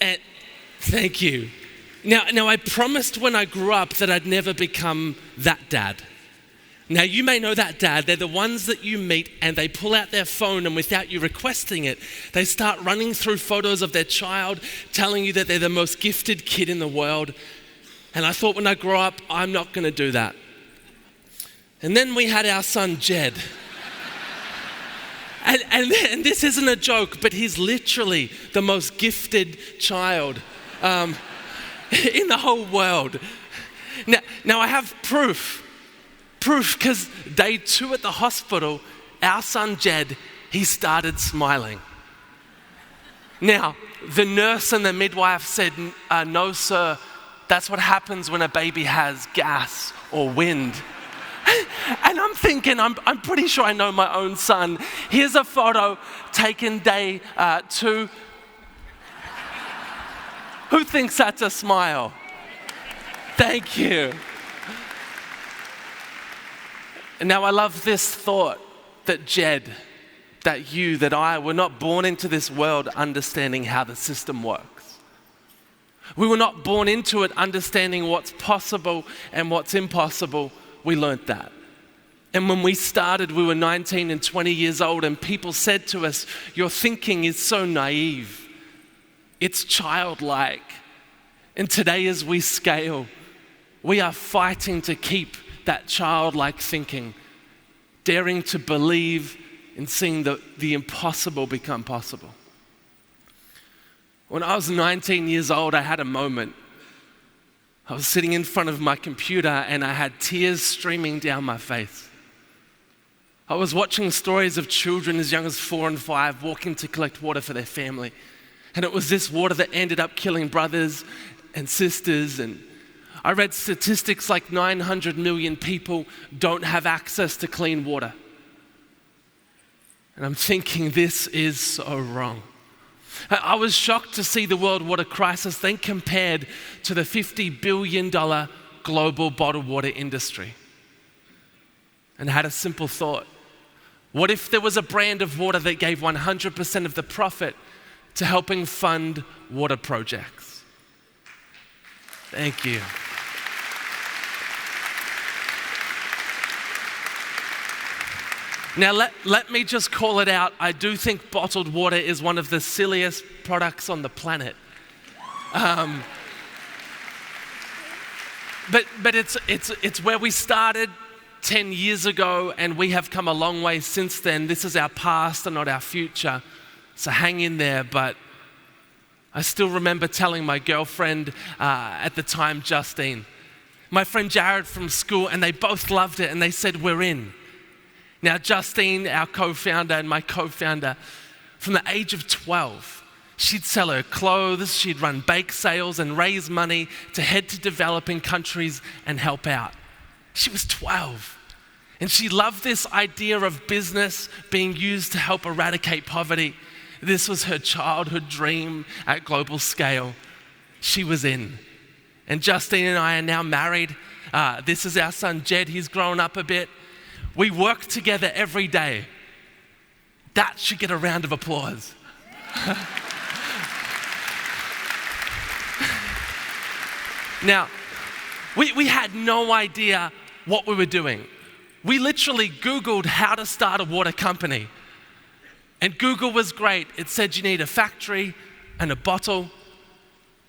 And thank you. Now, I promised when I grew up that I'd never become that dad. Now, you may know that dad. They're the ones that you meet and they pull out their phone and without you requesting it, they start running through photos of their child, telling you that they're the most gifted kid in the world. And I thought when I grow up, I'm not going to do that. And then we had our son, Jed. And this isn't a joke, but he's literally the most gifted child in the whole world. Now I have proof because day 2 at the hospital, our son Jed, he started smiling. Now, the nurse and the midwife said, no sir, that's what happens when a baby has gas or wind. And I'm thinking, I'm pretty sure I know my own son. Here's a photo taken day 2. Who thinks that's a smile? Thank you. And now I love this thought that Jed, that you, that I were not born into this world understanding how the system works. We were not born into it understanding what's possible and what's impossible. We learned that. And when we started, we were 19 and 20 years old, and people said to us, your thinking is so naive. It's childlike. And today as we scale, we are fighting to keep that childlike thinking, daring to believe in seeing the impossible become possible. When I was 19 years old, I had a moment. I was sitting in front of my computer and I had tears streaming down my face. I was watching stories of children as young as 4 and 5 walking to collect water for their family. And it was this water that ended up killing brothers and sisters. And I read statistics like 900 million people don't have access to clean water. And I'm thinking, this is so wrong. I was shocked to see the world water crisis then compared to the $50 billion global bottled water industry. And I had a simple thought. What if there was a brand of water that gave 100% of the profit to helping fund water projects? Thank you. Now, let me just call it out. I do think bottled water is one of the silliest products on the planet. But it's where we started 10 years ago, and we have come a long way since then. This is our past and not our future. So hang in there. But I still remember telling my girlfriend at the time, Justine, my friend Jared from school, and they both loved it, and they said, we're in. Now, Justine, our co-founder and my co-founder, from the age of 12, she'd sell her clothes, she'd run bake sales and raise money to head to developing countries and help out. She was 12. And she loved this idea of business being used to help eradicate poverty. This was her childhood dream at global scale. She was in. And Justine and I are now married. This is our son, Jed. He's grown up a bit. We work together every day. That should get a round of applause. Now, we had no idea what we were doing. We literally Googled how to start a water company. And Google was great. It said you need a factory and a bottle.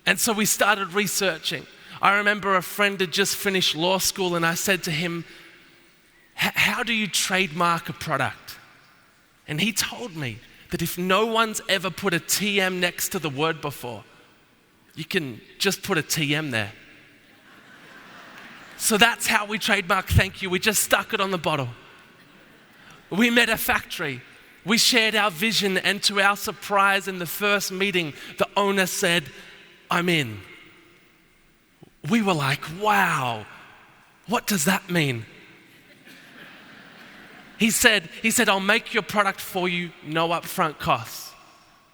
And so we started researching. I remember a friend had just finished law school, and I said to him, how do you trademark a product? And he told me that if no one's ever put a TM next to the word before, you can just put a TM there. So that's how we trademark thank you. We just stuck it on the bottle. We met a factory. We shared our vision, and to our surprise, in the first meeting, the owner said, I'm in. We were like, wow, what does that mean? He said, I'll make your product for you, no upfront costs.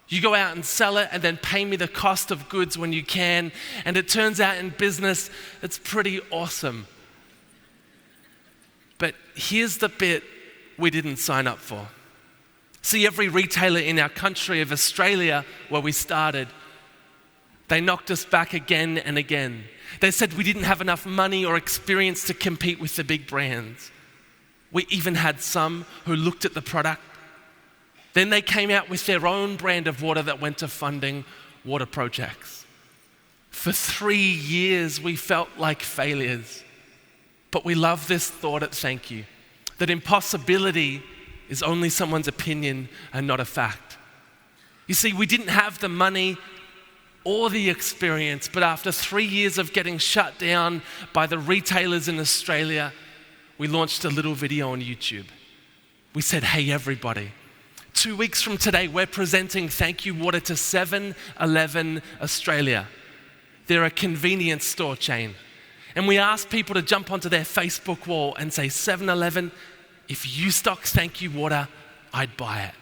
You go out and sell it and then pay me the cost of goods when you can. And it turns out in business, it's pretty awesome. But here's the bit we didn't sign up for. See, every retailer in our country of Australia, where we started, They knocked us back again and again. They said we didn't have enough money or experience to compete with the big brands. We even had some who looked at the product. Then they came out with their own brand of water that went to funding water projects. For 3 years, we felt like failures. But we love this thought at Thank You, that impossibility is only someone's opinion and not a fact. You see, we didn't have the money or the experience, but after 3 years of getting shut down by the retailers in Australia, we launched a little video on YouTube. We said, hey everybody, 2 weeks from today, we're presenting Thank You Water to 7-Eleven Australia. They're a convenience store chain. And we asked people to jump onto their Facebook wall and say, 7-Eleven, if you stock Thank You Water, I'd buy it.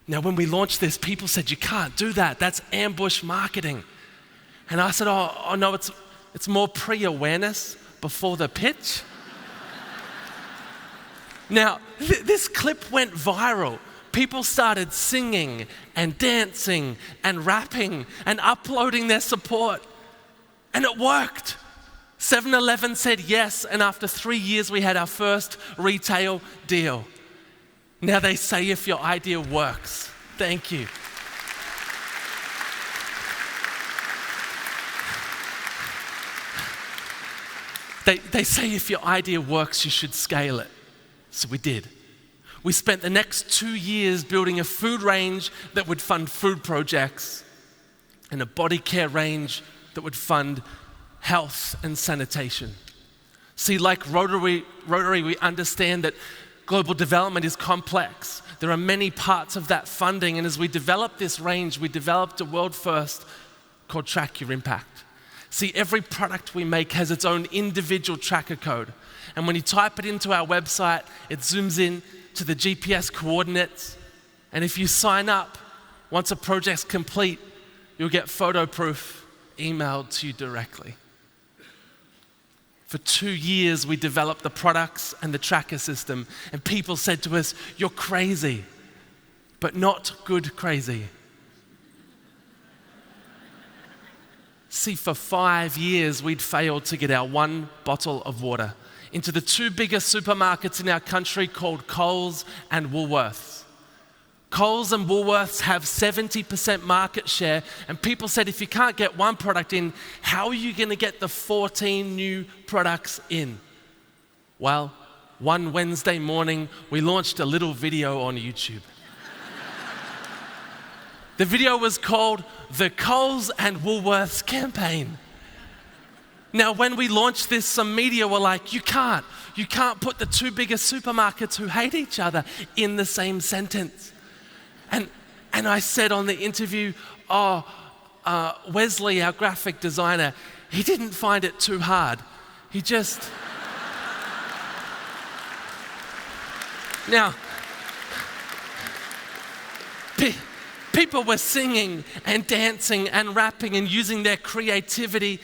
Now, when we launched this, people said, you can't do that. That's ambush marketing. And I said, oh no, it's more pre-awareness before the pitch. Now, this clip went viral. People started singing and dancing and rapping and uploading their support. And it worked. 7-Eleven said yes, and after 3 years, we had our first retail deal. Now they say if your idea works. Thank you. They say if your idea works, you should scale it. So we did. We spent the next 2 years building a food range that would fund food projects and a body care range that would fund health and sanitation. See, like Rotary, we understand that global development is complex. There are many parts of that funding, and as we developed this range, we developed a world first called Track Your Impact. See, every product we make has its own individual tracker code, and when you type it into our website, it zooms in to the GPS coordinates, and if you sign up, once a project's complete, you'll get photo proof emailed to you directly. For 2 years, we developed the products and the tracker system, and people said to us, you're crazy, but not good crazy. See, for 5 years, we'd failed to get our one bottle of water into the 2 biggest supermarkets in our country called Coles and Woolworths. Coles and Woolworths have 70% market share, and people said, if you can't get one product in, how are you going to get the 14 new products in? Well, one Wednesday morning, we launched a little video on YouTube. The video was called the Coles and Woolworths campaign. Now, when we launched this, some media were like, you can't put the 2 biggest supermarkets who hate each other in the same sentence. And I said on the interview, Wesley, our graphic designer, he didn't find it too hard. He just... Now, people were singing and dancing and rapping and using their creativity,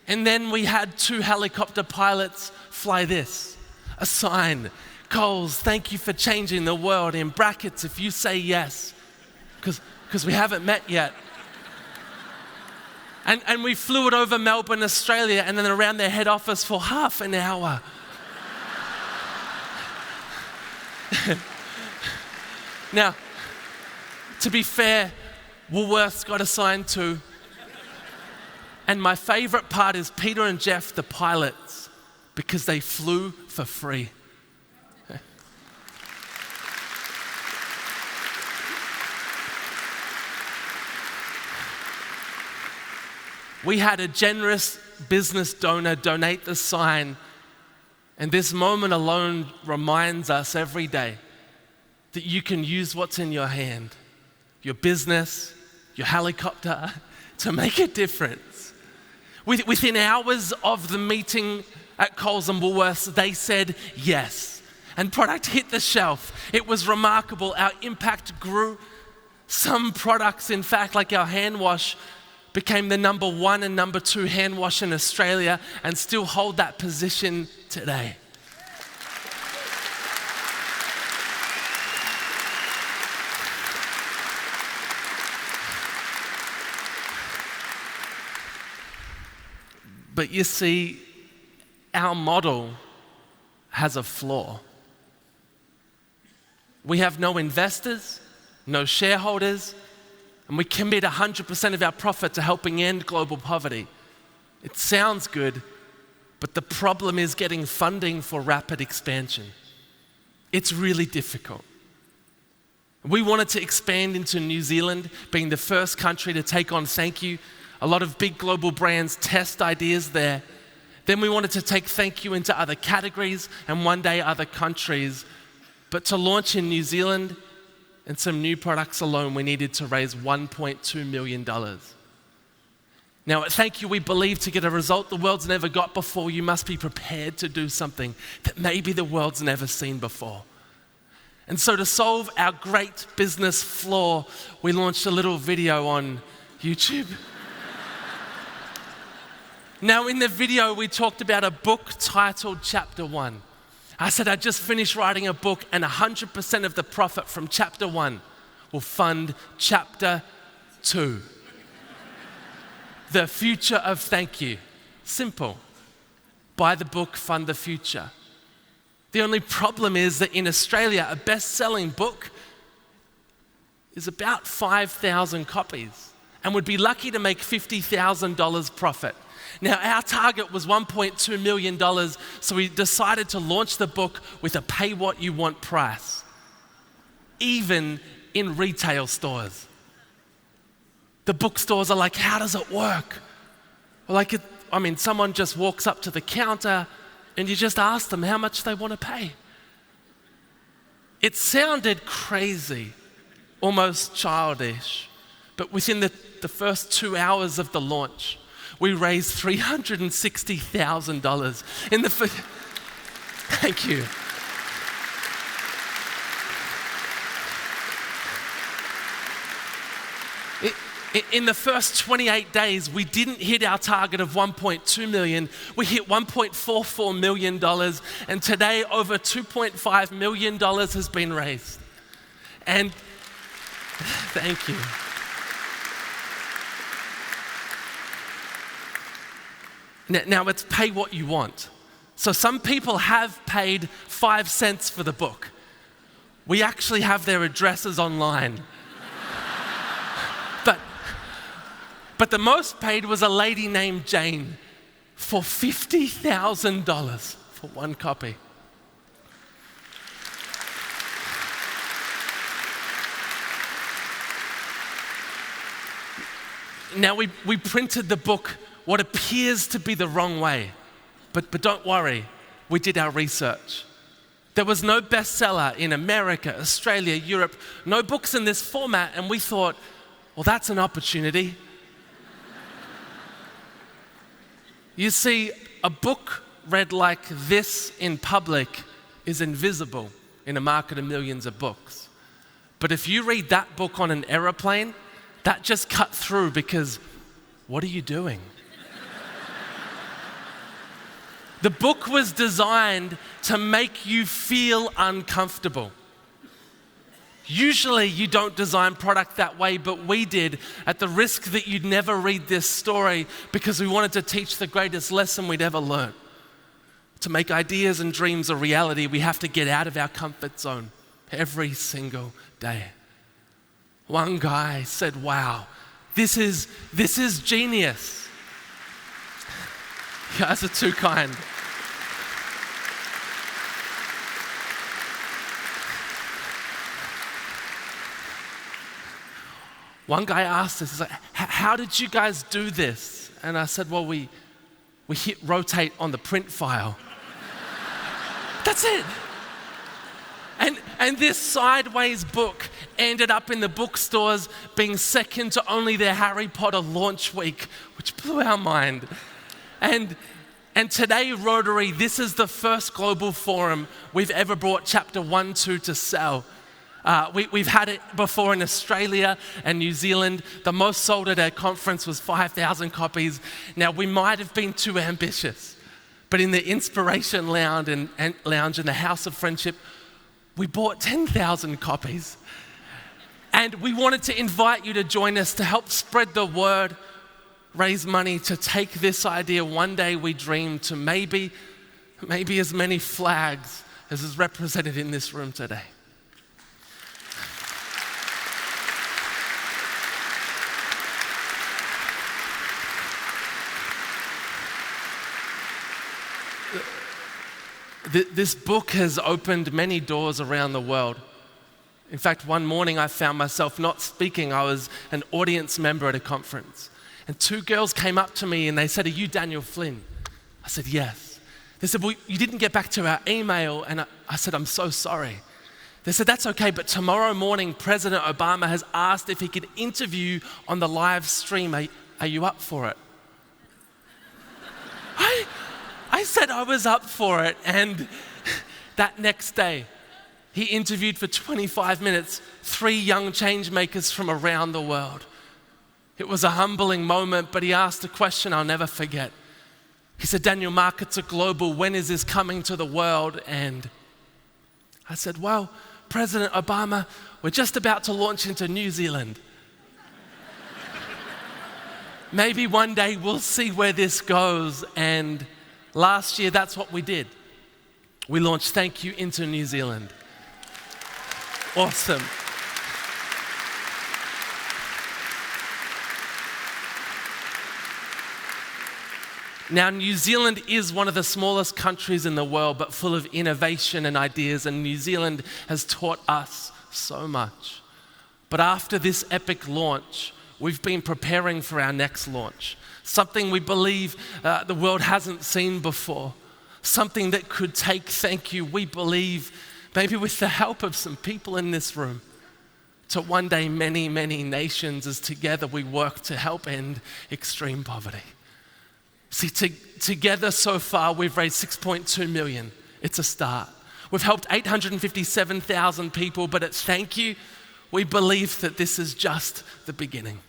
and then we had 2 helicopter pilots fly this, a sign. Coles, thank you for changing the world, in brackets if you say yes, because we haven't met yet. And we flew it over Melbourne, Australia, and then around their head office for half an hour. Now, to be fair, Woolworths got a sign too. And my favorite part is Peter and Jeff, the pilots, because they flew for free. We had a generous business donor donate the sign, and this moment alone reminds us every day that you can use what's in your hand, your business, your helicopter, to make a difference. Within hours of the meeting at Coles and Woolworths, they said yes, and product hit the shelf. It was remarkable. Our impact grew. Some products, in fact, like our hand wash, became the number 1 and number 2 hand wash in Australia and still hold that position today. But you see, our model has a flaw. We have no investors, no shareholders, and we commit 100% of our profit to helping end global poverty. It sounds good, but the problem is getting funding for rapid expansion. It's really difficult. We wanted to expand into New Zealand, being the first country to take on Thank You. A lot of big global brands test ideas there. Then we wanted to take Thank You into other categories and one day other countries. But to launch in New Zealand and some new products alone, we needed to raise $1.2 million. Now, at Thank You, we believe to get a result the world's never got before, you must be prepared to do something that maybe the world's never seen before. And so to solve our great business flaw, we launched a little video on YouTube. Now, in the video, we talked about a book titled Chapter 1. I said I just finished writing a book and 100% of the profit from Chapter 1 will fund Chapter 2. The future of Thank You. Simple. Buy the book, fund the future. The only problem is that in Australia, a best-selling book is about 5,000 copies and would be lucky to make $50,000 profit. Now, our target was $1.2 million, so we decided to launch the book with a pay-what-you-want price, even in retail stores. The bookstores are like, how does it work? Like, someone just walks up to the counter and you just ask them how much they want to pay. It sounded crazy, almost childish, but within the first 2 hours of the launch, we raised $360,000 in the Thank you. In the first 28 days, we didn't hit our target of 1.2 million. We hit $1.44 million, and today over $2.5 million has been raised. And thank you. Now it's pay what you want. So some people have paid 5 cents for the book. We actually have their addresses online. But the most paid was a lady named Jane for $50,000 for one copy. Now we printed the book what appears to be the wrong way, but don't worry, we did our research. There was no bestseller in America, Australia, Europe, no books in this format, and we thought, well, that's an opportunity. You see, a book read like this in public is invisible in a market of millions of books. But if you read that book on an aeroplane, that just cut through because, what are you doing? The book was designed to make you feel uncomfortable. Usually you don't design product that way, but we did, at the risk that you'd never read this story, because we wanted to teach the greatest lesson we'd ever learned. To make ideas and dreams a reality, we have to get out of our comfort zone every single day. One guy said, wow, this is genius. You guys are too kind. One guy asked us, he's like, how did you guys do this? And I said, well, we hit rotate on the print file. That's it. And this sideways book ended up in the bookstores being second to only their Harry Potter launch week, which blew our mind. And today, Rotary, this is the first global forum we've ever brought Chapter 1 to sell. We've had it before in Australia and New Zealand. The most sold at our conference was 5,000 copies. Now, we might have been too ambitious, but in the Inspiration Lounge and the House of Friendship, we bought 10,000 copies. And we wanted to invite you to join us to help spread the word raise money to take this idea one day we dream to maybe as many flags as is represented in this room today. This book has opened many doors around the world. In fact, one morning I found myself not speaking. I was an audience member at a conference. And two girls came up to me and they said, "Are you Daniel Flynn?" I said, "Yes." They said, "Well, you didn't get back to our email." And I said, "I'm so sorry." They said, "That's okay, but tomorrow morning, President Obama has asked if he could interview you on the live stream. Are you up for it?" I said I was up for it, and that next day, he interviewed for 25 minutes 3 young change makers from around the world. It was a humbling moment, but he asked a question I'll never forget. He said, "Daniel, markets are global. When is this coming to the world?" And I said, "Well, President Obama, we're just about to launch into New Zealand. Maybe one day we'll see where this goes." And last year, that's what we did. We launched Thank You into New Zealand. Awesome. Now, New Zealand is one of the smallest countries in the world, but full of innovation and ideas, and New Zealand has taught us so much. But after this epic launch, we've been preparing for our next launch, something we believe the world hasn't seen before, something that could take Thank You, we believe, maybe with the help of some people in this room, to one day many, many nations as together we work to help end extreme poverty. See, together so far we've raised $6.2 million. It's a start. We've helped 857,000 people, but at Thank You, we believe that this is just the beginning.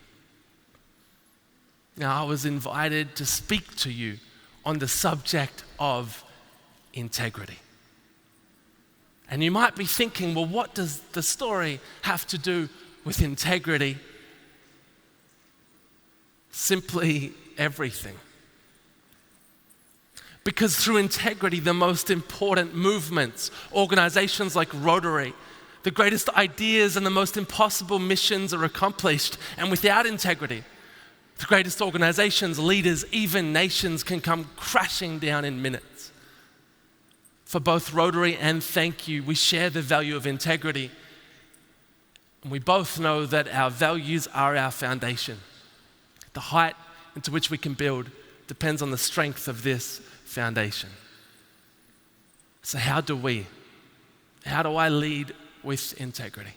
Now, I was invited to speak to you on the subject of integrity. And you might be thinking, well, what does the story have to do with integrity? Simply everything. Because through integrity, the most important movements, organizations like Rotary, the greatest ideas and the most impossible missions are accomplished. And without integrity, the greatest organizations, leaders, even nations can come crashing down in minutes. For both Rotary and Thank You, we share the value of integrity. And we both know that our values are our foundation. The height into which we can build depends on the strength of this foundation. So how do I lead with integrity?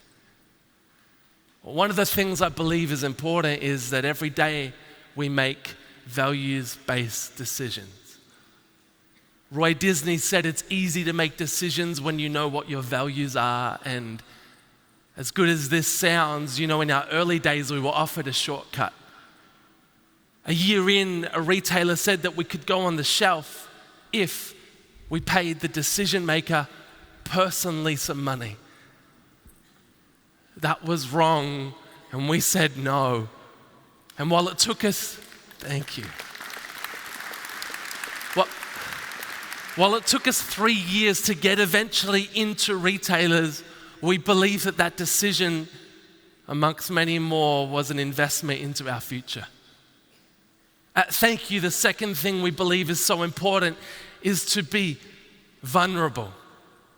Well, one of the things I believe is important is that every day we make values-based decisions. Roy Disney said it's easy to make decisions when you know what your values are, and as good as this sounds, in our early days we were offered a shortcut. A year in, a retailer said that we could go on the shelf if we paid the decision maker personally some money. That was wrong, and we said no. And while it took us, thank you. While it took us 3 years to get eventually into retailers, we believe that decision, amongst many more, was an investment into our future. Thank You, the second thing we believe is so important is to be vulnerable,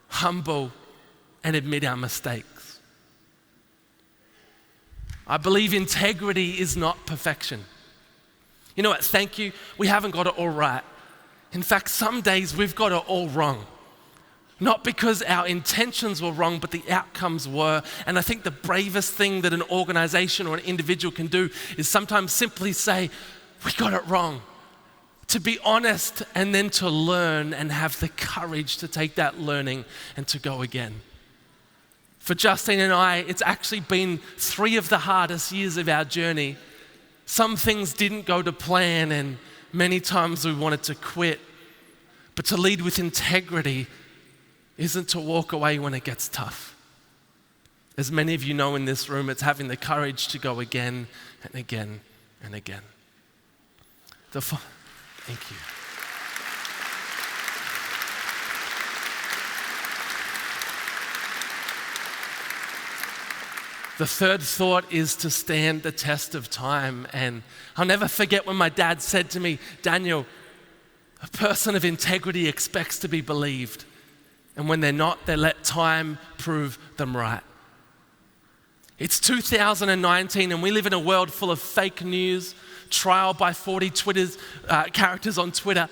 humble, and admit our mistakes. I believe integrity is not perfection. You know what, Thank You, we haven't got it all right. In fact, some days we've got it all wrong. Not because our intentions were wrong, but the outcomes were. And I think the bravest thing that an organization or an individual can do is sometimes simply say, we got it wrong. To be honest and then to learn and have the courage to take that learning and to go again. For Justine and I, it's actually been 3 of the hardest years of our journey. Some things didn't go to plan and many times we wanted to quit. But to lead with integrity isn't to walk away when it gets tough. As many of you know in this room, it's having the courage to go again and again and again. Thank you. The third thought is to stand the test of time. And I'll never forget when my dad said to me, Daniel, a person of integrity expects to be believed. And when they're not, they let time prove them right. It's 2019 and we live in a world full of fake news, trial by 40 characters on Twitter,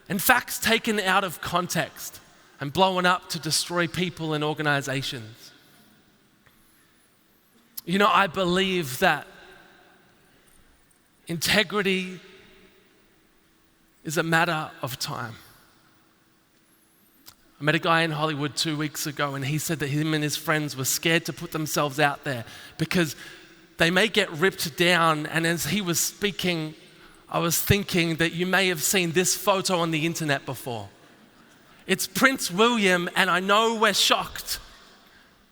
and facts taken out of context and blown up to destroy people and organizations. You know, I believe that integrity is a matter of time. I met a guy in Hollywood 2 weeks ago and he said that him and his friends were scared to put themselves out there because they may get ripped down. And as he was speaking, I was thinking that you may have seen this photo on the internet before. It's Prince William, and I know we're shocked,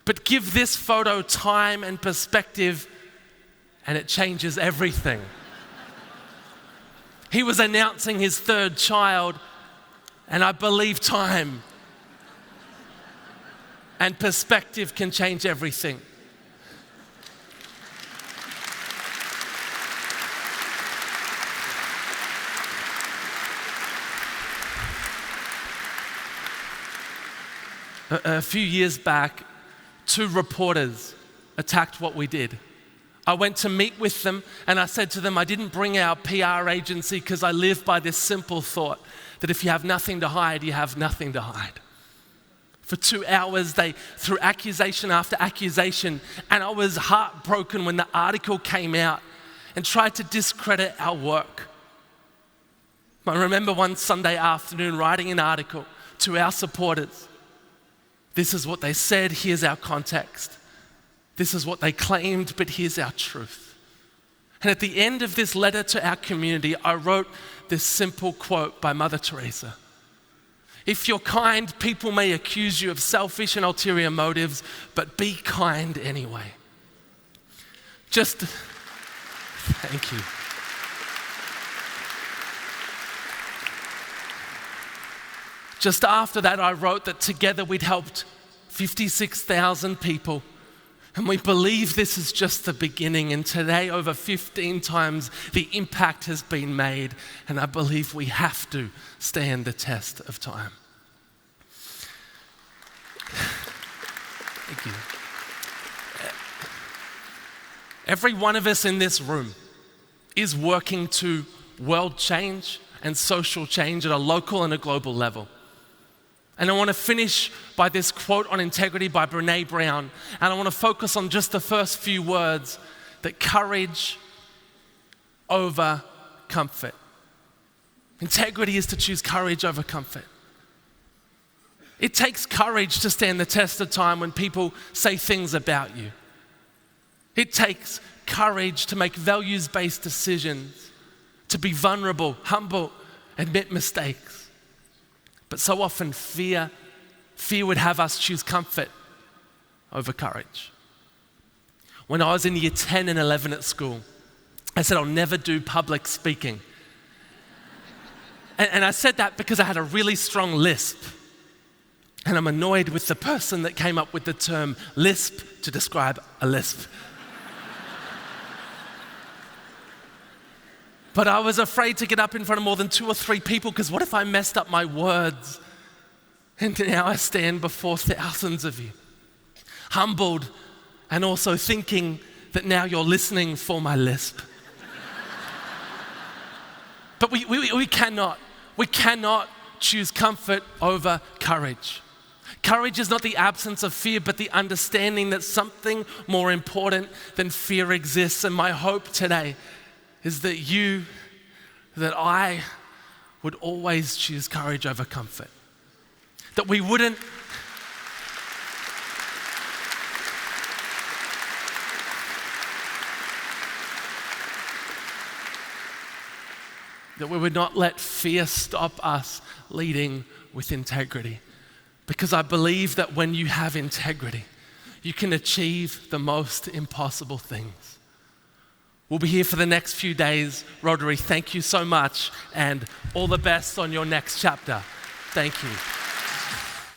but give this photo time and perspective and it changes everything. He was announcing his third child, and I believe time and perspective can change everything. A few years back, 2 reporters attacked what we did. I went to meet with them and I said to them, I didn't bring our PR agency because I live by this simple thought that if you have nothing to hide, you have nothing to hide. For 2 hours, they threw accusation after accusation, and I was heartbroken when the article came out and tried to discredit our work. I remember one Sunday afternoon writing an article to our supporters. This is what they said, here's our context. This is what they claimed, but here's our truth. And at the end of this letter to our community, I wrote this simple quote by Mother Teresa. If you're kind, people may accuse you of selfish and ulterior motives, but be kind anyway. Thank you. Just after that, I wrote that together we'd helped 56,000 people. And we believe this is just the beginning. And today, over 15 times, the impact has been made. And I believe we have to stand the test of time. Thank you. Every one of us in this room is working to world change and social change at a local and a global level. And I want to finish by this quote on integrity by Brené Brown. And I want to focus on just the first few words, that courage over comfort. Integrity is to choose courage over comfort. It takes courage to stand the test of time when people say things about you. It takes courage to make values-based decisions, to be vulnerable, humble, admit mistakes. But so often fear would have us choose comfort over courage. When I was in year 10 and 11 at school, I said I'll never do public speaking. And I said that because I had a really strong lisp. And I'm annoyed with the person that came up with the term lisp to describe a lisp. But I was afraid to get up in front of more than 2 or 3 people because what if I messed up my words? And now I stand before thousands of you, humbled and also thinking that now you're listening for my lisp. But we cannot choose comfort over courage. Courage is not the absence of fear, but the understanding that something more important than fear exists. And my hope today is that I would always choose courage over comfort. That we wouldn't that we would not let fear stop us leading with integrity. Because I believe that when you have integrity, you can achieve the most impossible things. We'll be here for the next few days. Rotary, thank you so much, and all the best on your next chapter. Thank you.